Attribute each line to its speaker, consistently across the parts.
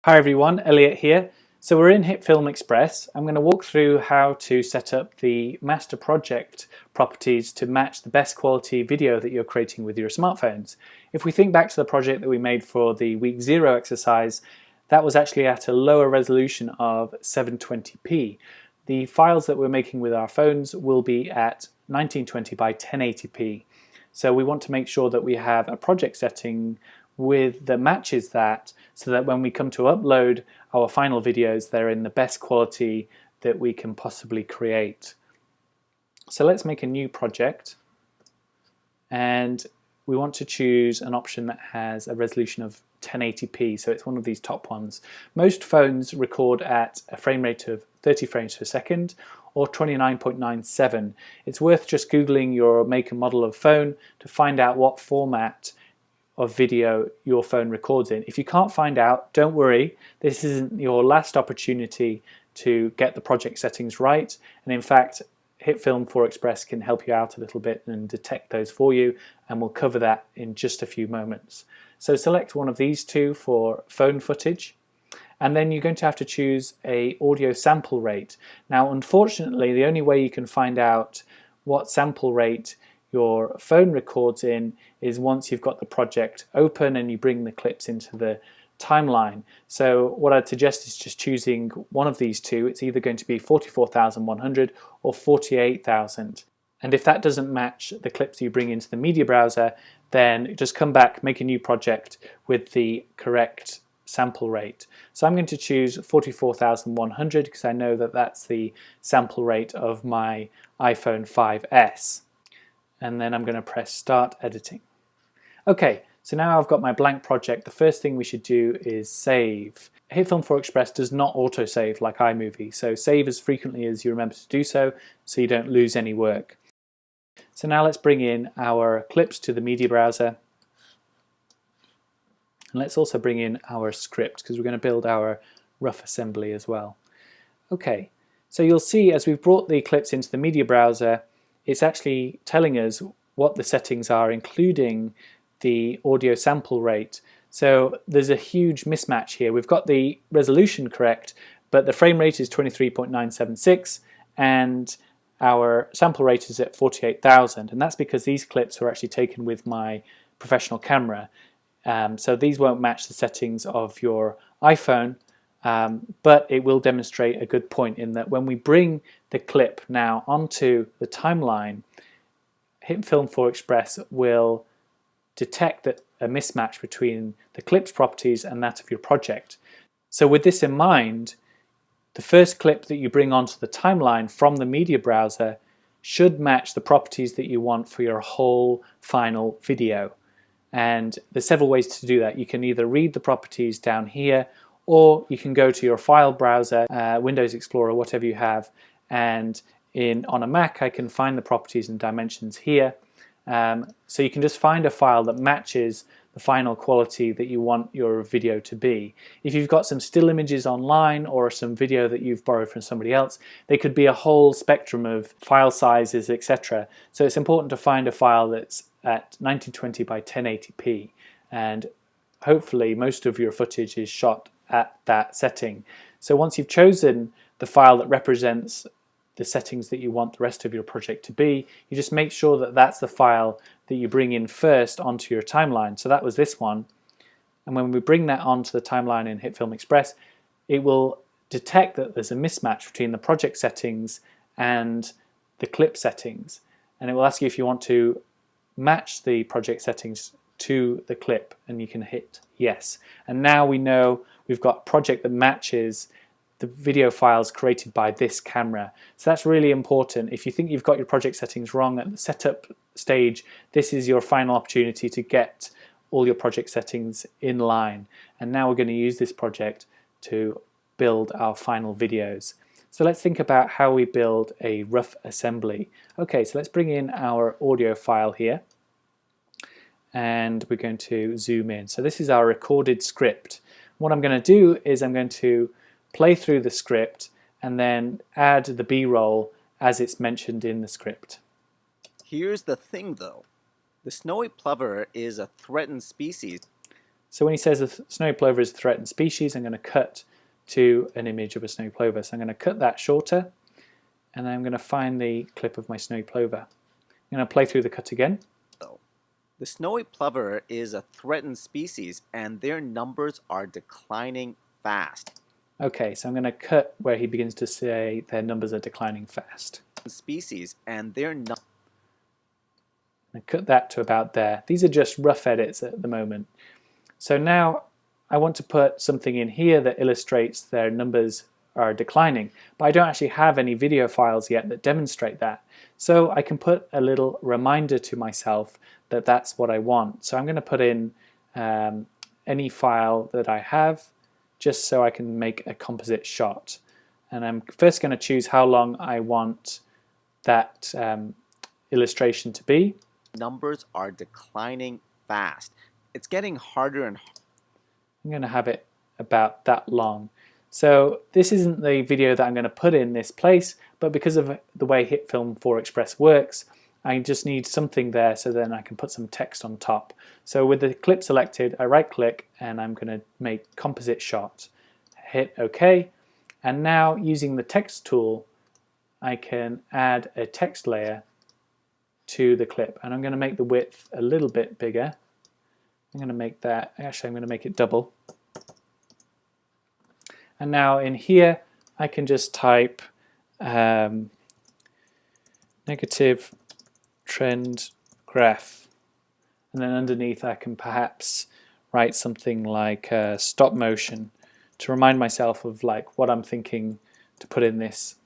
Speaker 1: Hi everyone, Elliot here. So we're in HitFilmExpress. I'm going to walk through how to set up the master project properties to match the best quality video that you're creating with your smartphones. If we think back to the project that we made for the week 0 exercise, that was actually at a lower resolution of 720p. The files that we're making with our phones will be at 1920 by 1080p. So we want to make sure that we have a project setting that matches that, so that when we come to upload our final videos, they're in the best quality that we can possibly create. So let's make a new project, and we want to choose an option that has a resolution of 1080p, so it's one of these top ones. Most phones record at a frame rate of 30 frames per second or 29.97. It's worth just googling your make and model of phone to find out what format of video your phone records in. If you can't find out, don't worry, this isn't your last opportunity to get the project settings right, and in fact HitFilm4Express can help you out a little bit and detect those for you, and we'll cover that in just a few moments. So select one of these two for phone footage, and then you're going to have to choose a audio sample rate. Now unfortunately the only way you can find out what sample rate your phone records in is once you've got the project open and you bring the clips into the timeline. So what I'd suggest is just choosing one of these two. It's either going to be 44,100 or 48,000. And if that doesn't match the clips you bring into the media browser, then just come back, make a new project with the correct sample rate. So I'm going to choose 44,100 because I know that that's the sample rate of my iPhone 5S. And then I'm going to press Start Editing. Okay, so now I've got my blank project. The first thing we should do is save. HitFilm4Express does not autosave like iMovie, so save as frequently as you remember to do so you don't lose any work. So now let's bring in our clips to the media browser. And let's also bring in our script because we're going to build our rough assembly as well. Okay, so you'll see as we've brought the clips into the media browser, it's actually telling us what the settings are, including the audio sample rate. So there's a huge mismatch here. We've got the resolution correct, but the frame rate is 23.976 and our sample rate is at 48,000, and that's because these clips were actually taken with my professional camera. So these won't match the settings of your iPhone, but it will demonstrate a good point in that when we bring the clip now onto the timeline, HitFilm4Express will detect that a mismatch between the clip's properties and that of your project. So with this in mind, the first clip that you bring onto the timeline from the media browser should match the properties that you want for your whole final video. And there's several ways to do that. You can either read the properties down here, or you can go to your file browser, Windows Explorer, whatever you have, and on a Mac I can find the properties and dimensions here. So you can just find a file that matches the final quality that you want your video to be. If you've got some still images online or some video that you've borrowed from somebody else, they could be a whole spectrum of file sizes, etc. So it's important to find a file that's at 1920 by 1080p, and hopefully most of your footage is shot at that setting. So once you've chosen the file that represents the settings that you want the rest of your project to be, you just make sure that that's the file that you bring in first onto your timeline. So that was this one, and when we bring that onto the timeline in HitFilmExpress, it will detect that there's a mismatch between the project settings and the clip settings, and it will ask you if you want to match the project settings to the clip, and you can hit yes. And now we know we've got a project that matches the video files created by this camera. So that's really important. If you think you've got your project settings wrong at the setup stage, this is your final opportunity to get all your project settings in line. And now we're going to use this project to build our final videos. So let's think about how we build a rough assembly. Okay, so let's bring in our audio file here, and we're going to zoom in. So this is our recorded script. What I'm going to do is I'm going to play through the script and then add the B-roll as it's mentioned in the script.
Speaker 2: Here's the thing though, the snowy plover is a threatened species.
Speaker 1: So when he says a snowy plover is a threatened species, I'm going to cut to an image of a snowy plover. So I'm going to cut that shorter, and then I'm going to find the clip of my snowy plover. I'm going to play through the cut again.
Speaker 2: The snowy plover is a threatened species and their numbers are declining fast.
Speaker 1: Okay, so I'm going to cut where he begins to say their numbers are declining fast.
Speaker 2: Species and their
Speaker 1: And cut that to about there. These are just rough edits at the moment. So now I want to put something in here that illustrates their numbers are declining, but I don't actually have any video files yet that demonstrate that. So I can put a little reminder to myself that that's what I want. So I'm going to put in any file that I have just so I can make a composite shot. And I'm first going to choose how long I want that illustration to be.
Speaker 2: numbers are declining fast. It's getting harder and harder.
Speaker 1: I'm going to have it about that long. So this isn't the video that I'm going to put in this place, but because of the way HitFilm4Express works, I just need something there so then I can put some text on top. So with the clip selected, I right click and I'm going to make composite shot. Hit OK. And now using the text tool, I can add a text layer to the clip. And I'm going to make the width a little bit bigger. I'm going to make that, actually I'm going to make it double. And now in here, I can just type negative trend graph. And then underneath I can perhaps write something like stop motion to remind myself of like what I'm thinking to put in this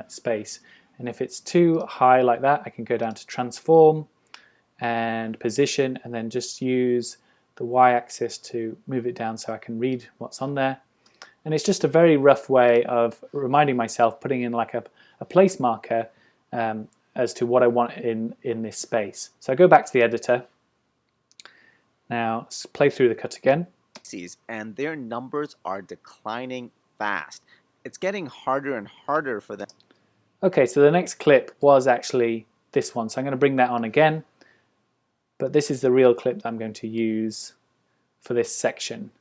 Speaker 1: space. And if it's too high like that, I can go down to transform and position and then just use the y-axis to move it down so I can read what's on there. And it's just a very rough way of reminding myself, putting in like a place marker as to what I want in this space. So I go back to the editor. Now let's play through the cut again.
Speaker 2: And their numbers are declining fast. It's getting harder and harder for them.
Speaker 1: Okay, so the next clip was actually this one. So I'm going to bring that on again. But this is the real clip that I'm going to use for this section.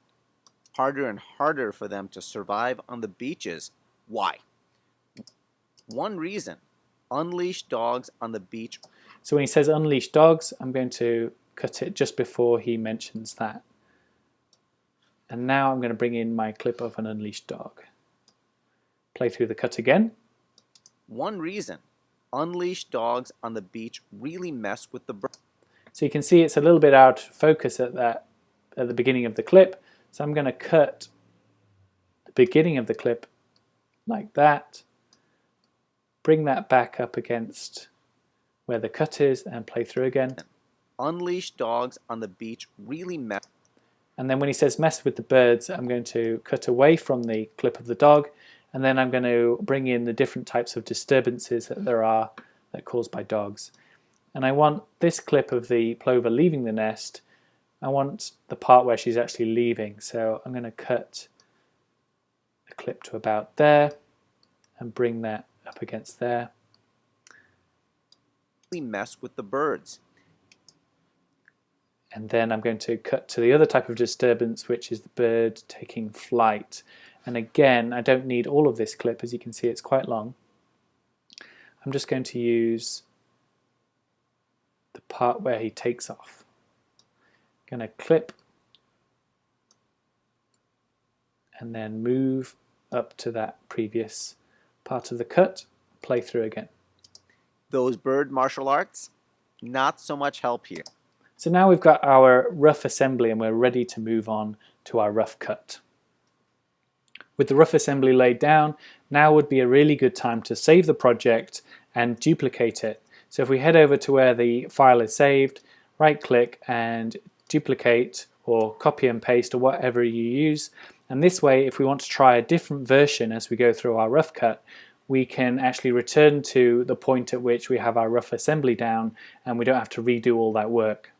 Speaker 2: Harder and harder for them to survive on the beaches. Why? One reason, unleashed dogs on the beach.
Speaker 1: So when he says unleashed dogs, I'm going to cut it just before he mentions that. And now I'm going to bring in my clip of an unleashed dog. Play through the cut again.
Speaker 2: One reason, unleashed dogs on the beach really mess with the bird.
Speaker 1: So you can see it's a little bit out of focus at the beginning of the clip. So I'm going to cut the beginning of the clip like that, bring that back up against where the cut is and play through again.
Speaker 2: Unleashed dogs on the beach really mess.
Speaker 1: And then when he says mess with the birds, I'm going to cut away from the clip of the dog and then I'm going to bring in the different types of disturbances that there are that are caused by dogs. And I want this clip of the plover leaving the nest. I want the part where she's actually leaving, so I'm going to cut the clip to about there and bring that up against there.
Speaker 2: We mess with the birds.
Speaker 1: And then I'm going to cut to the other type of disturbance, which is the bird taking flight. And again, I don't need all of this clip, as you can see it's quite long. I'm just going to use the part where he takes off. Going to clip and then move up to that previous part of the cut, play through again.
Speaker 2: Those bird martial arts, not so much help here.
Speaker 1: So now we've got our rough assembly and we're ready to move on to our rough cut. With the rough assembly laid down, now would be a really good time to save the project and duplicate it. So if we head over to where the file is saved, right click and duplicate or copy and paste or whatever you use. And this way, if we want to try a different version as we go through our rough cut, we can actually return to the point at which we have our rough assembly down and we don't have to redo all that work.